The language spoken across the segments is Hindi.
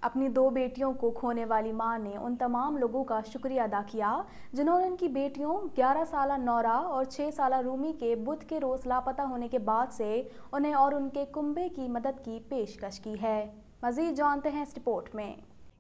अपनी 2 बेटियों को खोने वाली मां ने उन तमाम लोगों का शुक्रिया अदा किया जिन्होंने उनकी बेटियों 11 साला नौरा और 6 साला रूमी के बुध के रोज लापता होने के बाद से उन्हें और उनके कुंबे की मदद की पेशकश की है। मजीद जानते हैं इस रिपोर्ट में।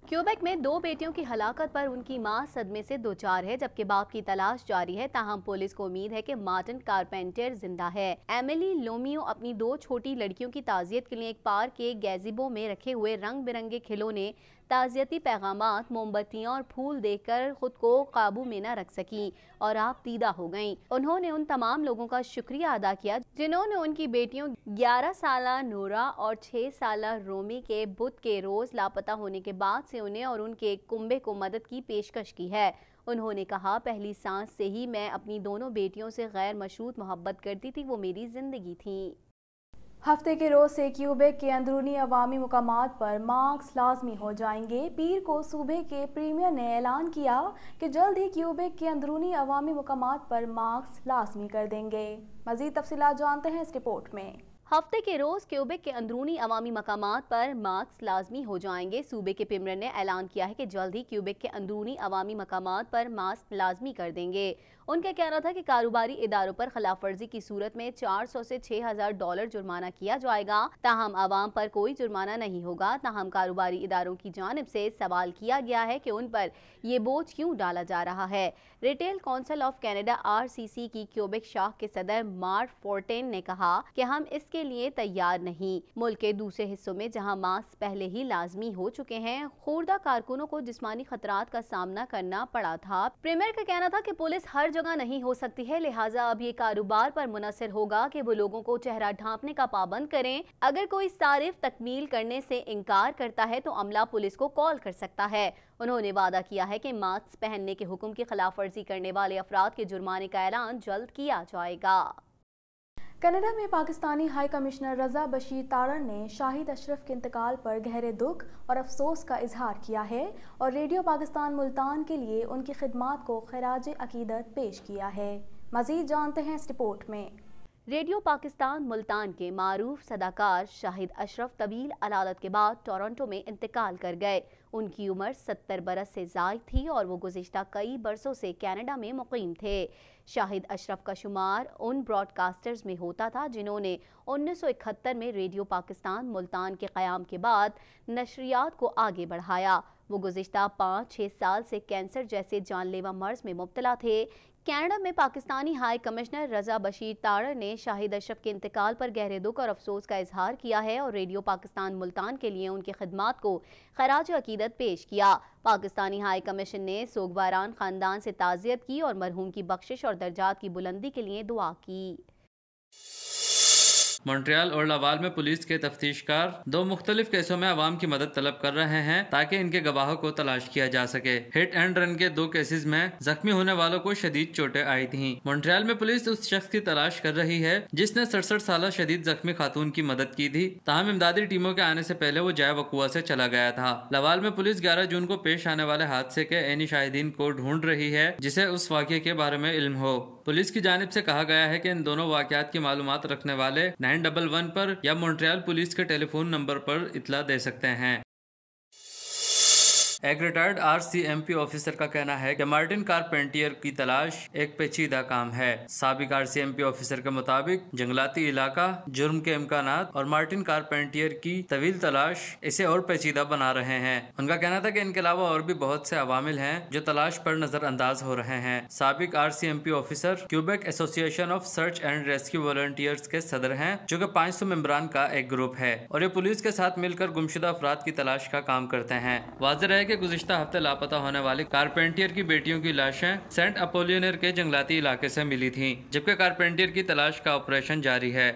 क्यूबेक में 2 बेटियों की हलाकत पर उनकी मां सदमे से दो चार है, जबकि बाप की तलाश जारी है। ताहम पुलिस को उम्मीद है कि मार्टिन कारपेंटर जिंदा है। एमिली लोमियो अपनी 2 छोटी लड़कियों की ताजियत के लिए एक पार्क के गैजिबो में रखे हुए रंग बिरंगे खिलौने, ताजियती पैगामात, मोमबत्तियां और फूल देखकर खुद को काबू में न रख सकी और आप दीदा हो गईं। उन्होंने उन तमाम लोगों का शुक्रिया अदा किया जिन्होंने उनकी बेटियों 11 साला नोरा और 6 साला रोमी के बुध के रोज लापता होने के बाद से उन्हें और उनके कुंबे को मदद की पेशकश की है। उन्होंने कहा, पहली सांस से ही मैं अपनी दोनों बेटियों से गैर मशरूत मोहब्बत करती थी, वो मेरी जिंदगी थी। हफ्ते के रोज से क्यूबेक के अंदरूनी अवामी मुकामात पर मास्क लाजमी हो जाएंगे। पीर को सूबे के प्रीमियर ने ऐलान किया कि जल्द ही क्यूबेक के अंदरूनी अवामी मुकामात पर मास्क लाजमी कर देंगे। मजीद तफसीलात जानते हैं इस रिपोर्ट में। हफ्ते के रोज क्यूबेक के अंदरूनी अवामी मकामात पर मास्क लाजमी हो जाएंगे। सूबे के प्रीमियर ने ऐलान किया है कि जल्द ही क्यूबेक के अंदरूनी अवामी मकामात पर मास्क लाजमी कर देंगे। उनका कहना था कि कारोबारी इदारों पर खिलाफ वर्जी की सूरत में 400 से 6,000 डॉलर जुर्माना किया जाएगा। ताहम आवाम पर कोई जुर्माना नहीं होगा। ताहम कारोबारी इदारों की जानिब से सवाल किया गया है कि उन पर ये बोझ क्यों डाला जा रहा है। Retail council of Canada RCC की क्यूबेक शाख के सदर मार्क फोर्टेन ने कहा कि हम इसके लिए तैयार नहीं। मुल्क के दूसरे हिस्सों में जहां मास्क पहले ही लाजमी हो चुके हैं, खुर्दा कारकुनों को जिस्मानी खतरात का सामना करना पड़ा था। प्रीमियर का कहना था कि पुलिस हर जगह नहीं हो सकती है, लिहाजा अब ये कारोबार पर मुनसर होगा कि वो लोगों को चेहरा ढांपने का पाबंद करें। अगर कोई सारिफ तकमील करने से इनकार करता है तो अमला पुलिस को कॉल कर सकता है। उन्होंने वादा किया है कि मास्क पहनने के हुक्म की खिलाफ वर्जी करने वाले अफराद के जुर्माने का ऐलान जल्द किया जाएगा। कनाडा में पाकिस्तानी हाई कमिश्नर रजा बशीर तारण ने शाहिद अशरफ के इंतकाल पर गहरे दुख और अफसोस का इजहार किया है और रेडियो पाकिस्तान मुल्तान के लिए उनकी खिदमात को खराज अकीदत पेश किया है। मजीद जानते हैं इस रिपोर्ट में। रेडियो पाकिस्तान मुल्तान के मारूफ सदाकार शाहिद अशरफ तवील अलादत के बाद टोरंटो में इंतकाल कर गए। उनकी उम्र 70 बरस से ज़ायद थी और वो गुज़िश्ता कई बरसों से कनाडा में मुक़ीम थे। शाहिद अशरफ का शुमार उन ब्रॉडकास्टर्स में होता था जिन्होंने 1971 में रेडियो पाकिस्तान मुल्तान के क़याम के बाद नशरियात को आगे बढ़ाया। वो गुज़िश्ता 5-6 साल से कैंसर जैसे जानलेवा मर्ज में मुब्तला थे। कनाडा में पाकिस्तानी हाई कमिश्नर रजा बशीर तारण ने शाहिद अशरफ के इंतकाल पर गहरे दुख और अफसोस का इजहार किया है और रेडियो पाकिस्तान मुल्तान के लिए उनकी खिदमात को खराज अकीदत पेश किया। पाकिस्तानी हाई कमीशन ने सोगवारान खानदान से ताज़ियत की और मरहूम की बख्शिश और दर्जात की बुलंदी के लिए दुआ की। मॉन्ट्रियल और लावाल में पुलिस के तफ्तीशकार 2 मुख्तलिफ केसों में अवाम की मदद तलब कर रहे हैं ताकि इनके गवाहों को तलाश किया जा सके। हिट एंड रन के 2 केसेस में जख्मी होने वालों को शदीद चोटें आई थीं। मॉन्ट्रियल में पुलिस उस शख्स की तलाश कर रही है जिसने 67 साल शदीद जख्मी खातून की मदद की थी। ताहम इमदादी टीमों के आने से पहले वो जाए वकुआ से चला गया था। लावाल में पुलिस 11 जून को पेश आने वाले हादसे के ऐनी शाहिदीन को ढूंढ रही है जिसे उस वाक़े के बारे में इल्म हो। पुलिस की जानिब से कहा गया है कि इन दोनों वाक़यात की मालूमात रखने वाले 911 पर या मॉन्ट्रियल पुलिस के टेलीफोन नंबर पर इत्तला दे सकते हैं। एक रिटायर्ड RCMP ऑफिसर का कहना है कि मार्टिन कारपेंटियर की तलाश एक पेचीदा काम है। साबिक RCMP ऑफिसर के मुताबिक जंगलाती इलाका, जुर्म के इम्कानात और मार्टिन कारपेंटियर की तवील तलाश इसे और पेचीदा बना रहे हैं। उनका कहना था कि इनके अलावा और भी बहुत से अवामिल हैं जो तलाश पर नजरअंदाज हो रहे हैं। साबिक RCMP officer Quebec association of search and rescue volunteers के सदर हैं जो कि 500 मेंबरान का एक ग्रुप है और ये पुलिस के साथ मिलकर गुमशुदा अफराद की तलाश का काम करते हैं। वाज़ेह है कि गुज़िश्ता हफ्ते लापता होने वाली कारपेंटियर की बेटियों की लाशें सेंट अपोलियनर के जंगलाती इलाके से मिली थीं, जबकि कारपेंटियर की तलाश का ऑपरेशन जारी है।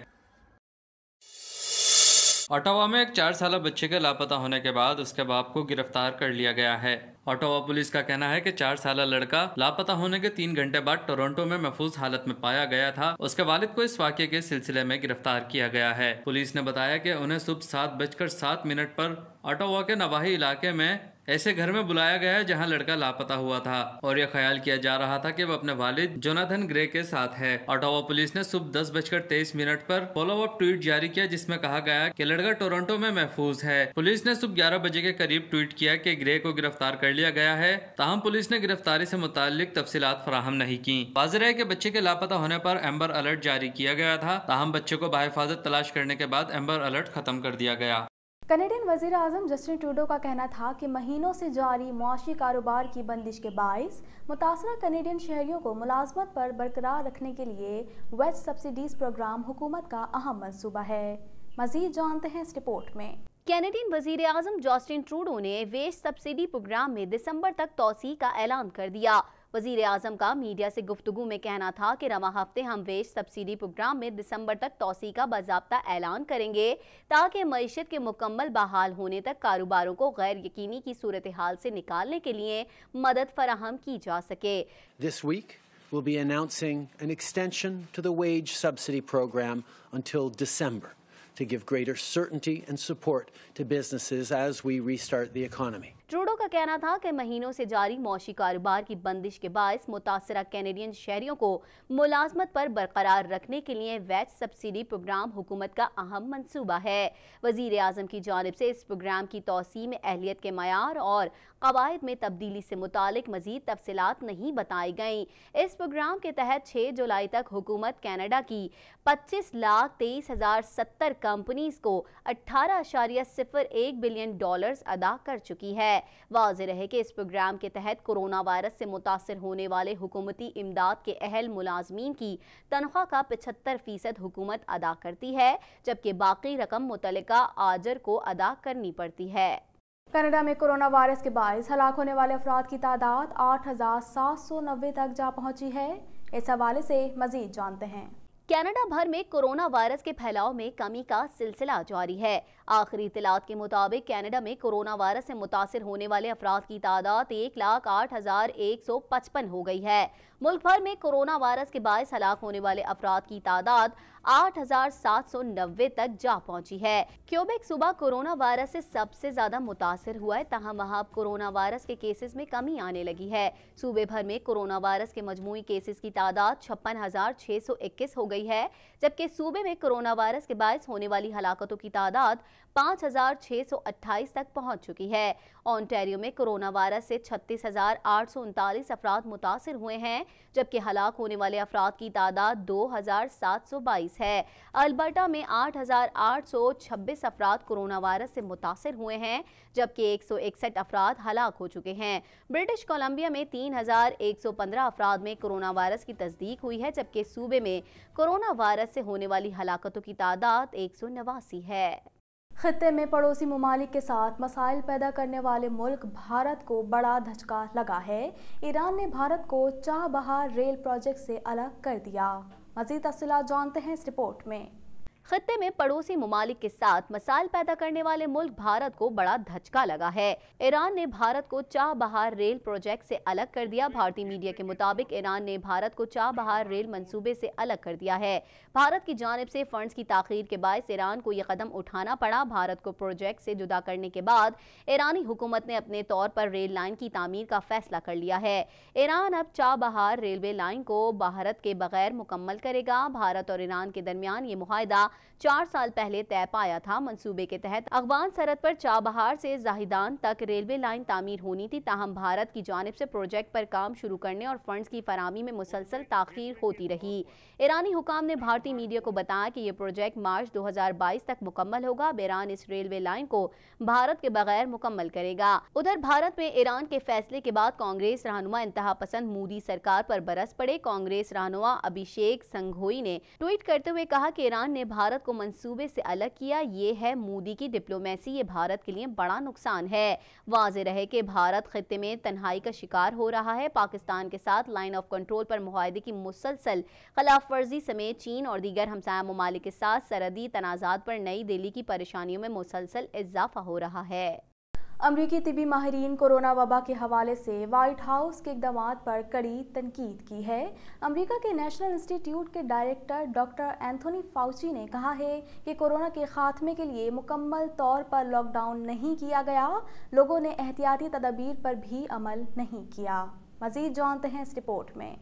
ओटावा में एक 4 साल बच्चे के लापता होने के बाद उसके बाप को गिरफ्तार कर लिया गया है। ओटावा पुलिस का कहना है कि 4 साल लड़का लापता होने के 3 घंटे बाद टोरंटो में महफूज हालत में पाया गया था। उसके वालिद को इस वाक़े के सिलसिले में गिरफ्तार किया गया है। पुलिस ने बताया कि उन्हें सुबह 7:07 पर ओटावा के नवाही इलाके में ऐसे घर में बुलाया गया है जहां लड़का लापता हुआ था और यह ख्याल किया जा रहा था कि वह अपने वालिद जोनाथन ग्रे के साथ है। ऑटावा पुलिस ने सुबह 10:23 पर फॉलो अप ट्वीट जारी किया जिसमें कहा गया कि लड़का टोरंटो में महफूज है। पुलिस ने सुबह 11 बजे के करीब ट्वीट किया कि ग्रे को गिरफ्तार कर लिया गया है, ताहम पुलिस ने गिरफ्तारी से मुताल्लिक तफसीलात फराहम नहीं की। वाज़ेह है कि बच्चे के लापता होने पर एम्बर अलर्ट जारी किया गया था, ताहम बच्चे को बाहिफाजत तलाश करने के बाद एम्बर अलर्ट खत्म कर दिया गया। कनेडियन वज़ीर आज़म जस्टिन ट्रूडो का कहना था कि महीनों से जारी मुआशी कारोबार की बंदिश के बाइस मुतासरा कनेडियन शहरियों को मुलाजमत पर बरकरार रखने के लिए वेज सब्सिडीज प्रोग्राम हुकूमत का अहम मंसूबा है। मज़ीद जानते हैं इस रिपोर्ट में। कैनेडियन वज़ीर आज़म जस्टिन ट्रूडो ने वेज सब्सिडी प्रोग्राम में दिसंबर तक तौसी का ऐलान कर दिया। वज़ीर आज़म का मीडिया से गुफ्तगू में कहना था कि रवा हफ्ते हम वेज सब्सिडी प्रोग्राम में दिसंबर तक तौसी का बाज़ाब्ता ऐलान करेंगे ताकि मईशत के मुकम्मल बहाल होने तक कारोबारों को गैर यकीनी की सूरत हाल से निकालने के लिए मदद फराहम की जा सके। This week we'll be announcing an extension to the wage subsidy program until December to give greater certainty and support to businesses as we restart the economy. Trudeau का कहना था कि महीनों से जारी मौशी कारोबार की बंदिश के बायस मुतासरा कैनेडियन शहरियों को मुलाजमत पर बरकरार रखने के लिए वेज सब्सिडी प्रोग्राम हुकूमत का अहम मंसूबा है। वज़ीर आज़म की जानिब से इस प्रोग्राम की तौसीह में अहलियत के मयार और कवायद में तब्दीली से मुतालिक मजीद तफसीलात नहीं बताई गईं। इस प्रोग्राम के तहत 6 जुलाई तक हुकूमत कनाडा की 25,23,070 कंपनीज को $18.01 बिलियन अदा कर चुकी है। वाज़ेह रहे कि इस प्रोग्राम के तहत कोरोना वायरस से मुतासर होने वाले हुकूमती इमदाद के अहल मुलाजमीन की तनख्वाह का 75% हुकूमत अदा करती है, जबकि बाकी रकम मुतल्लिका आजर को अदा करनी पड़ती है। कनाडा में कोरोना वायरस के बायस हलाक होने वाले अफराद की तादाद 8,790 तक जा पहुंची है। इस हवाले से मजीद जानते हैं। कनाडा भर में कोरोना वायरस के फैलाव में कमी का सिलसिला जारी है। आखिरी इत्तलात के मुताबिक कनाडा में कोरोना वायरस से मुतासिर होने वाले अफराद की तादाद 1,08,155 हो गई है। मुल्क भर में कोरोना वायरस के बायस हलाक होने वाले अफराद की तादाद 8,790 तक जा पहुंची है। क्यूबेक सूबा कोरोना वायरस से सबसे ज्यादा मुतासिर हुआ है, तहम वहां अब कोरोना वायरस के केसेस में कमी आने लगी है। सूबे भर में कोरोना वायरस के मजमूई केसेस की तादाद 56,621 हो गई है, जबकि सूबे में कोरोना वायरस के बायस होने वाली हलाकतों की तादाद 5,628 तक पहुंच चुकी है। ओंटारियो में कोरोना वायरस से 36,839 अफराद मुतासिर हुए हैं, जबकि हलाक होने वाले अफराद की तादाद 2,722 है। अल्बर्टा में 8,826 अफराद कोरोना वायरस से मुतासिर हुए हैं, जबकि 161 अफराद हलाक हो चुके हैं। ब्रिटिश कोलंबिया में 3,115 अफराद में कोरोना वायरस की तस्दीक हुई है, जबकि सूबे में कोरोना वायरस से होने वाली हलाकतों की तादाद 189 है। खित्ते में पड़ोसी ममालिक के साथ मसाइल पैदा करने वाले मुल्क भारत को बड़ा धचका लगा है। ईरान ने भारत को चाबहार रेल प्रोजेक्ट से अलग कर दिया। मज़ीद तफसीलात जानते हैं इस रिपोर्ट में। खित्ते में पड़ोसी ममालिक के साथ मसाइल पैदा करने वाले मुल्क भारत को बड़ा धचका लगा है। ईरान ने भारत को चाबहार रेल प्रोजेक्ट से अलग कर दिया। भारतीय मीडिया के मुताबिक ईरान ने भारत को चाबहार रेल मंसूबे से अलग कर दिया है। भारत की जानिब से फंड्स की ताखीर के बायस ईरान को यह कदम उठाना पड़ा। भारत को प्रोजेक्ट से जुदा करने के बाद ईरानी हुकूमत ने अपने तौर पर रेल लाइन की तामीर का फैसला कर लिया है। ईरान अब चाबहार रेलवे लाइन को भारत के बगैर मुकम्मल करेगा। भारत और ईरान के दरमियान ये मुआहदा 4 साल पहले तय पाया था। मंसूबे के तहत अफगान सरहद पर चाबहार से जाहिदान तक रेलवे लाइन तामीर होनी थी, ताहम भारत की जानिब से प्रोजेक्ट पर काम शुरू करने और फंड्स की फराहमी में मुसलसल ताखीर होती रही। ईरानी हुकाम ने भारतीय मीडिया को बताया कि यह प्रोजेक्ट मार्च 2022 तक मुकम्मल होगा। अब ईरान इस रेलवे लाइन को भारत के बगैर मुकम्मल करेगा। उधर भारत में ईरान के फैसले के बाद कांग्रेस रहनुमा इंतहा पसंद मोदी सरकार पर बरस पड़े। कांग्रेस रहनुमा अभिषेक संघोई ने ट्वीट करते हुए कहा कि ईरान ने भारत को मंसूबे से अलग किया, ये है मोदी की डिप्लोमेसी, ये भारत के लिए बड़ा नुकसान है। वाज़ेह रहे कि भारत खित्ते में तन्हाई का शिकार हो रहा है। पाकिस्तान के साथ लाइन ऑफ कंट्रोल पर मुआहदे की मुसलसल खिलाफ वर्जी समेत चीन और दीगर हमसाया ममालिक के साथ सरहदी तनाज़ात पर नई दिल्ली की परेशानियों में मुसलसल इजाफा हो रहा है। अमरीकी तिबी माहिरीन कोरोना वबा के हवाले से व्हाइट हाउस के इक़दामात पर कड़ी तनकीद की है। अमरीका के नेशनल इंस्टीट्यूट के डायरेक्टर डॉक्टर एंथोनी फाउची ने कहा है कि कोरोना के खात्मे के लिए मुकम्मल तौर पर लॉकडाउन नहीं किया गया, लोगों ने एहतियाती तदबीर पर भी अमल नहीं किया। मज़ीद जानते हैं इस रिपोर्ट में।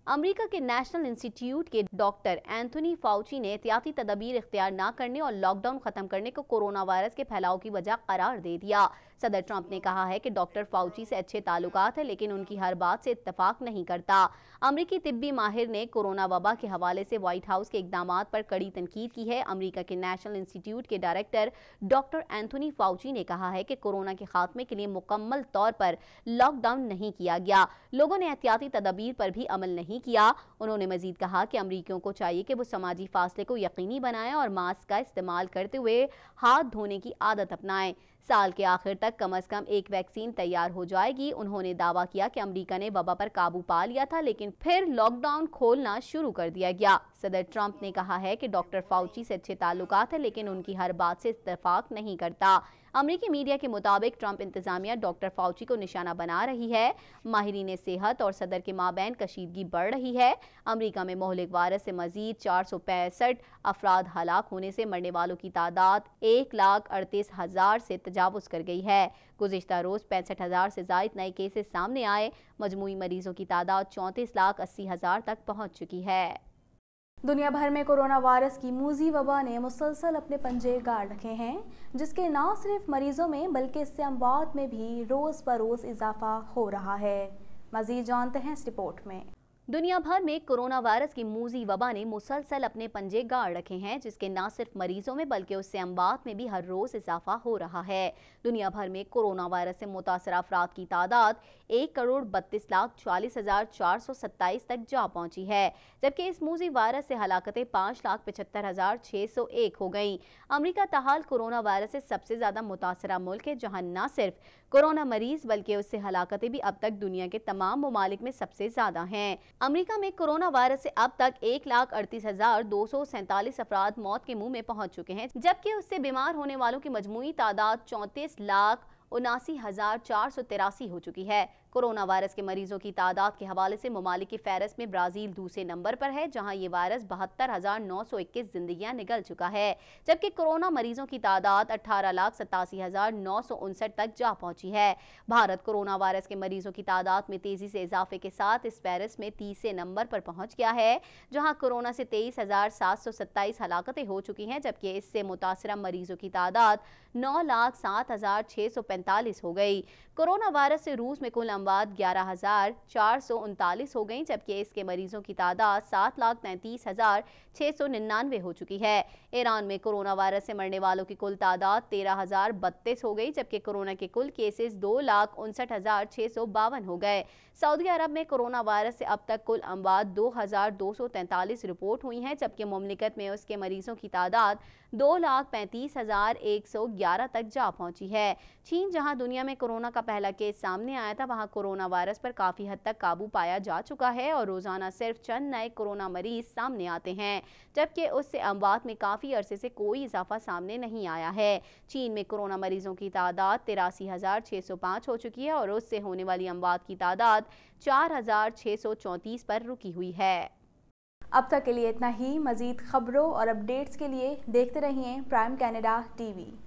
अमेरिका के नेशनल इंस्टीट्यूट के डॉक्टर एंथोनी फाउची ने एहतियाती तदबीर इख्तियार न करने और लॉकडाउन खत्म करने को कोरोना वायरस के फैलाव की वजह करार दे दिया। सदर ट्रंप ने कहा है कि डॉक्टर फाउची से अच्छे ताल्लुकात हैं, लेकिन उनकी हर बात से इत्तफाक नहीं करता। अमरीकी तिब्बी माहिर ने कोरोना वबा के हवाले से व्हाइट हाउस के इक़दामात पर कड़ी तनकीद की है। अमरीका के नेशनल इंस्टीट्यूट के डायरेक्टर डॉक्टर एंथोनी फाउची ने कहा है कि कोरोना के खात्मे के लिए मुकम्मल तौर पर लॉकडाउन नहीं किया गया, लोगों ने एहतियाती तदबीर पर भी अमल नहीं किया। उन्होंने मजीद कहा कि अमरीकियों को चाहिए कि वो समाजी फासले को यकीनी बनाएं और मास्क का इस्तेमाल करते हुए हाथ धोने की आदत अपनाएं। साल के आखिर तक कम से कम एक वैक्सीन तैयार हो जाएगी। उन्होंने दावा किया कि अमेरिका ने वबा पर काबू पा लिया था, लेकिन फिर लॉकडाउन खोलना शुरू कर दिया गया। सदर ट्रंप ने कहा है कि डॉक्टर फाउची से अच्छे ताल्लुकात हैं, लेकिन उनकी हर बात से इत्तेफाक नहीं करता। अमेरिकी मीडिया के मुताबिक ट्रंप इंतजामिया डॉक्टर फाउची को निशाना बना रही है। माहिरीन सेहत और सदर के माबैन कशीदगी बढ़ रही है। अमेरिका में मोहलिक वायरस से मजीद 465 अफराद हलाक होने से मरने वालों की तादाद 1,38,000 से तजावुज कर गई है। गुज़िश्ता रोज 65,000 से ज़ायद नए केसेस सामने आए। मजमूई मरीजों की तादाद 34,80,000 तक पहुँच चुकी है। दुनिया भर में कोरोना वायरस की मूजी वबा ने मुसलसल अपने पंजे गाड़ रखे हैं, जिसके न सिर्फ मरीजों में बल्कि इससे अमवात में भी रोज़ बरोज़ इजाफा हो रहा है। मज़ीद जानते हैं इस रिपोर्ट में। दुनिया भर में कोरोना वायरस की मूजी वबा ने मुसलसल अपने पंजे गाड़ रखे हैं, जिसके न सिर्फ मरीजों में बल्कि उससे अमवात में भी हर रोज इजाफा हो रहा है। दुनिया भर में कोरोना वायरस से मुतासर अफराद की तादाद 1,32,40,427 तक जा पहुंची है, जबकि इस मूजी वायरस से हलाकतें 5,75,601 हो गई। अमेरिका ताहाल कोरोना वायरस से सबसे ज्यादा मुतासरा मुल्क है, जहां न सिर्फ कोरोना मरीज बल्कि उससे हलाकतें भी अब तक दुनिया के तमाम ममालिक में सबसे ज्यादा हैं। अमेरिका में कोरोना वायरस से अब तक 1,38,247 अफराद मौत के मुंह में पहुंच चुके हैं, जबकि उससे बीमार होने वालों की मजमूई तादाद 34,79,483 हो चुकी है। कोरोना वायरस के मरीजों की तादाद के हवाले से ममालिक की फहरिस्त में ब्राजील दूसरे नंबर पर है, जहां ये वायरस 72,921 जिंदगियां निगल चुका है, जबकि कोरोना मरीजों की तादाद 18,87,959 तक जा पहुंची है। भारत कोरोना वायरस के मरीजों की तादाद में तेजी से इजाफे के साथ इस फहरिस्त में तीसरे नंबर पर पहुंच गया है, जहां कोरोना से 23,727 हलाकतें हो चुकी हैं, जबकि इससे मुतासरा मरीजों की तादाद 9,07,645 हो गई। कोरोना वायरस से रूस में कुल अमवात 11,439 हो गई, जबकि इसके मरीजों की तादाद 7,33,699 हो चुकी है। ईरान में कोरोना वायरस से मरने वालों की कुल तादाद 13,032 हो गई, जबकि कोरोना के कुल केसेस 2,59,652 हो गए। सऊदी अरब में कोरोना वायरस से अब तक कुल अमवात 2,243 रिपोर्ट हुई हैं, जबकि मुमलिकत में उसके मरीजों की तादाद 2,35,111 तक जा पहुंची है। चीन, जहां दुनिया में कोरोना का पहला केस सामने आया था, वहां कोरोना वायरस पर काफ़ी हद तक काबू पाया जा चुका है और रोज़ाना सिर्फ चंद नए कोरोना मरीज सामने आते हैं, जबकि उससे अमवात में काफ़ी अरसे से कोई इजाफा सामने नहीं आया है। चीन में कोरोना मरीजों की तादाद 83,605 हो चुकी है और उससे होने वाली अमवात की तादाद 4,634 पर रुकी हुई है। अब तक के लिए इतना ही। मज़ीद खबरों और अपडेट्स के लिए देखते रहिए प्राइम कैनेडा टीवी।